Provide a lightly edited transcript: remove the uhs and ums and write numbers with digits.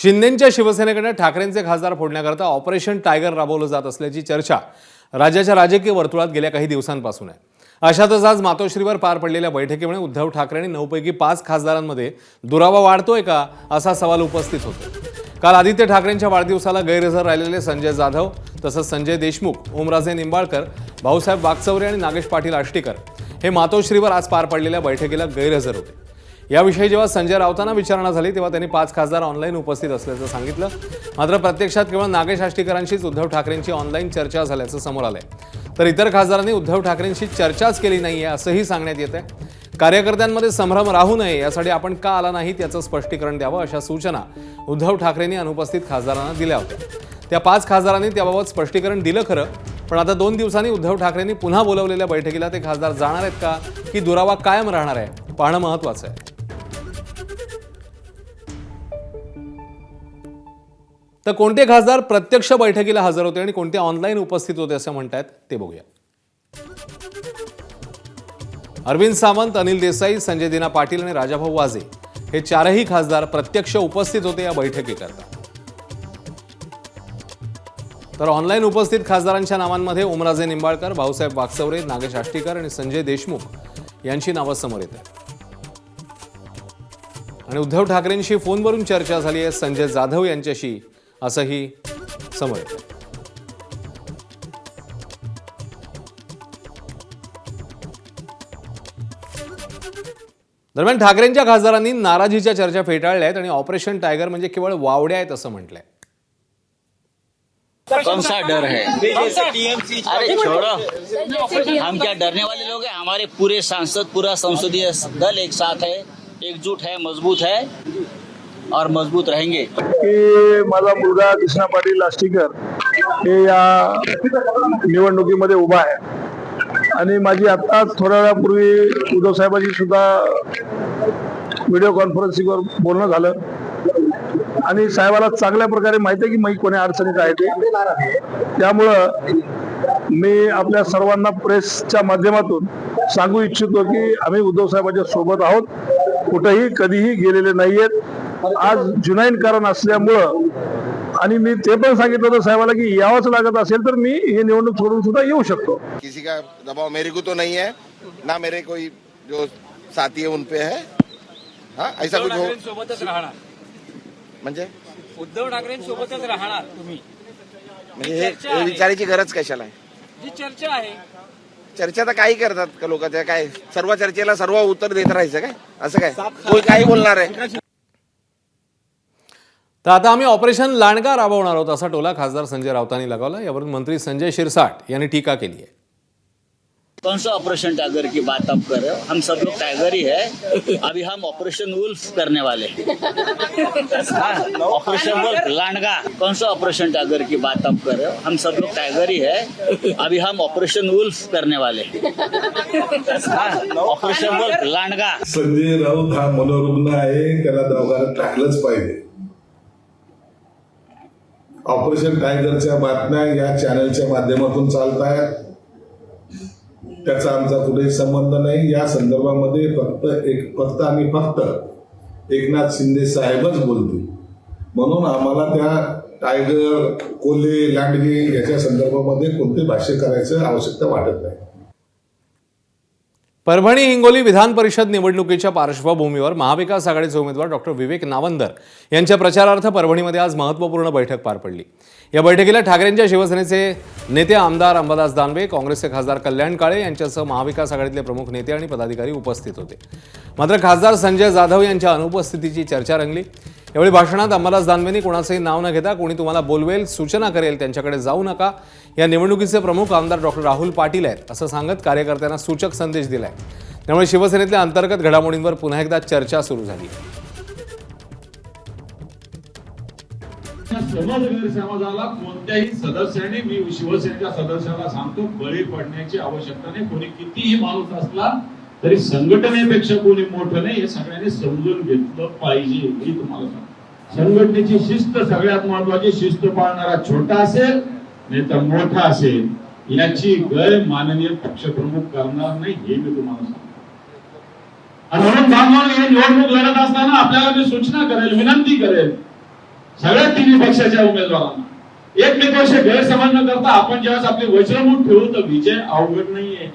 शिंदेंच्या शिवसेनेकडे ठाकरेंचे खासदार फोडण्याकरता operation tiger राबवलं जात असल्याची चर्चा राज्याच्या राजकीय वर्तुळात गेल्या काही दिवसांपासून आहे। अशातच आज मातोश्रीवर पार पडलेल्या बैठकीमुळे उद्धव ठाकरे आणि 9 पैकी 5 खासदारांमध्ये दुरावा वाढतोय का असा सवाल उपस्थित होतो। काल आदित्य ठाकरेंच्या वाढदिवसाला गैरहजर राहिलेले संजय जाधव तसंच संजय देशमुख, ओमराजे निंबाळकर, भाऊसाहेब वागचौरे आणि नागेश पाटील आष्टीकर हे मातोश्रीवर आज पार पडलेल्या बैठकीला गैरहजर होते। याविषयी जेव्हा संजय राऊतांना विचारणा झाली तेव्हा त्यांनी 5 खासदार ऑनलाईन उपस्थित असल्याचं सांगितलं। मात्र प्रत्यक्षात केवळ नागेश आष्टीकरांशीच उद्धव ठाकरेंची ऑनलाईन चर्चा झाल्याचं समोर आलंय, तर इतर खासदारांनी उद्धव ठाकरेंशी चर्चाच केली नाहीये असंही सांगण्यात येत आहे। कार्यकर्त्यांमध्ये संभ्रम राहू नये यासाठी आपण का आला नाही याचं स्पष्टीकरण द्यावं अशा सूचना उद्धव ठाकरेंनी अनुपस्थित खासदारांना दिल्या होत्या। त्या 5 खासदारांनी त्याबाबत स्पष्टीकरण दिलं खरं, पण आता 2 दिवसांनी उद्धव ठाकरेंनी पुन्हा बोलावलेल्या बैठकीला ते खासदार जाणार आहेत का की दुरावा कायम राहणार आहे पाहणं महत्त्वाचं आहे। तर कोणते खासदार प्रत्यक्ष बैठकीला हजर होते आणि कोणते ऑनलाईन उपस्थित होते असं म्हणतात ते बघूया। अरविंद सावंत, अनिल देसाई, संजय दिना पाटील आणि राजाभाऊ वाजे हे 4ही खासदार प्रत्यक्ष उपस्थित होते या बैठकीकरता। तर ऑनलाईन उपस्थित खासदारांच्या नावांमध्ये ओमराजे निंबाळकर, भाऊसाहेब वागचौरे, नागेश आष्टीकर आणि संजय देशमुख यांची नावं समोर येत आहेत। आणि उद्धव ठाकरेंशी फोनवरून चर्चा झाली आहे संजय जाधव यांच्याशी असंही समोर येतं। दरम्यान ठाकरेंच्या खासदारांनी नाराजीच्या चर्चा फेटाळल्या आहेत आणि ऑपरेशन टायगर म्हणजे केवळ वावड्या आहेत असं म्हटलंय। कौन सा डर है? अरे छोड़ो, हम क्या डरने वाले लोग हैं? हमारे पूरे सांसद, पूरा संसदीय दल एक साथ है, एकजुट है, मजबूत है और मजबूत रहेंगे। की माझा मुलगा कृष्णा पाटील आष्टीकर हे या निवडणुकीमध्ये उभा आहे आणि माझी आता थोड्या वेळापूर्वी उद्धव साहेबांशी सुद्धा व्हिडिओ कॉन्फरन्सिंगवर बोलणं झालं आणि साहेबाला चांगल्या प्रकारे माहिती आहे की मी कोणी अडचणीत आहे ते। त्यामुळं मी आपल्या सर्वांना प्रेसच्या माध्यमातून सांगू इच्छितो की आम्ही उद्धव साहेबांच्या सोबत आहोत, कुठेही कधीही गेलेले नाहीयेत। आज जुनैन कारण असल्यामुळं आणि मी ते पण सांगितलं होतं साहेबाला की यावंच लागत असेल तर मी हे निवडणूक सोडून सुद्धा येऊ शकतो। किसी का दबाव मेरे को तो नहीं है, ना मेरे कोई जो साथी है उन पे है। हाँ, ऐसा कुछ हो सोबतच राहणार म्हणजे उद्धव ठाकरेंसोबतच राहणार तुम्ही, म्हणजे हे विचारायची गरज कशाला आहे? जी चर्चा आहे चर्चा तर काही करतात का लोक? त्या काय सर्व चर्चेला सर्व उत्तर देत राहायचं काय? असं काय कोणी काही बोलणार आहे? तर आता आम्ही ऑपरेशन लांडगा राबवणार आहोत असा टोला खासदार संजय राऊतांनी लगावला। यावरून मंत्री संजय शिरसाट यांनी टीका केली आहे। कौन सा ऑपरेशन टाइगर की बात आप कर रहे हो? हम सब लोग टाइगर ही है। अभी हम ऑपरेशन वुल्फ करने वाले हैं। Operation wolf लांडगा। कौन सा ऑपरेशन टाइगर की बात आप कर रहे हो? हम सब लोग टाइगर ही है। अभी हम ऑपरेशन वुल्फ करने वाले हैं। ऑपरेशन वुल्फ लांडगा। संजय राऊत हा मनोरुग्ण आहे, त्याला दवाखान्यात टाकलंच पाहिजे। ऑपरेशन टायगरच्या बातम्या या चॅनलच्या माध्यमातून चालत आहेत, त्याचा आमचा कुठेही संबंध नाही। या संदर्भामध्ये फक्त एकनाथ शिंदे साहेबच बोलतील, म्हणून आम्हाला त्या टायगर, कोल्हे, लांडगे याच्या संदर्भामध्ये कोणते भाष्य करायचं आवश्यकता वाटत नाही। परभणी हिंगोली विधान परिषद निवडणुकीच्या पार्श्वभूमीवर महाविकास आघाडीचे उमेदवार डॉक्टर विवेक नावंदर यांच्या प्रचारार्थ परभणीमध्ये आज महत्त्वपूर्ण बैठक पार पडली। या बैठकीला ठाकरेंच्या शिवसेनेचे नेते आमदार अंबादास दानवे, काँग्रेसचे खासदार कल्याण काळे यांच्यासह महाविकास आघाडीतले प्रमुख नेते आणि पदाधिकारी उपस्थित होते। मात्र खासदार संजय जाधव यांच्या अनुपस्थितीची चर्चा रंगली। यावेळी भाषणात अंबादास दानवेंनी कोणाचंही नाव न घेता कोणी तुम्हाला बोलवेल, सूचना करेल त्यांच्याकडे जाऊ नका, या निवडणुकीचे प्रमुख आमदार डॉक्टर राहुल पाटील आहेत असं सांगत कार्यकर्त्यांना सूचक संदेश दिलाय। त्यामुळे शिवसेनेतल्या अंतर्गत घडामोडींवर पुन्हा एकदा चर्चा सुरू झाली। समाजाला कोणत्याही सदस्याने, मी शिवसेनेच्या सदस्याला सांगतो, बळी पडण्याची आवश्यकता नाही। कोणी कितीही माणूस असला तरी संघटनेपेक्षा कोणी मोठं नाही, हे सगळ्यांनी समजून घेतलं पाहिजे। मी तुम्हाला सांगतो, संघटनेची शिस्त सगळ्यात महत्वाची। शिस्त पाळणारा छोटा असेल नाही तर मोठा असेल, याची गय माननीय पक्षप्रमुख करणार नाही, हे मी तुम्हाला सांगतो। आणि म्हणून बांधवांनी हे निवडणूक लढत असताना आपल्याला मी सूचना करेल, विनंती करेल, सगळ्या तिन्ही पक्षाच्या उमेदवारांना एकमेकांशी गैरसमज न करता आपण ज्यावेळेस आपले वज्रमूठ ठेवू तर विजय अवघड नाहीये.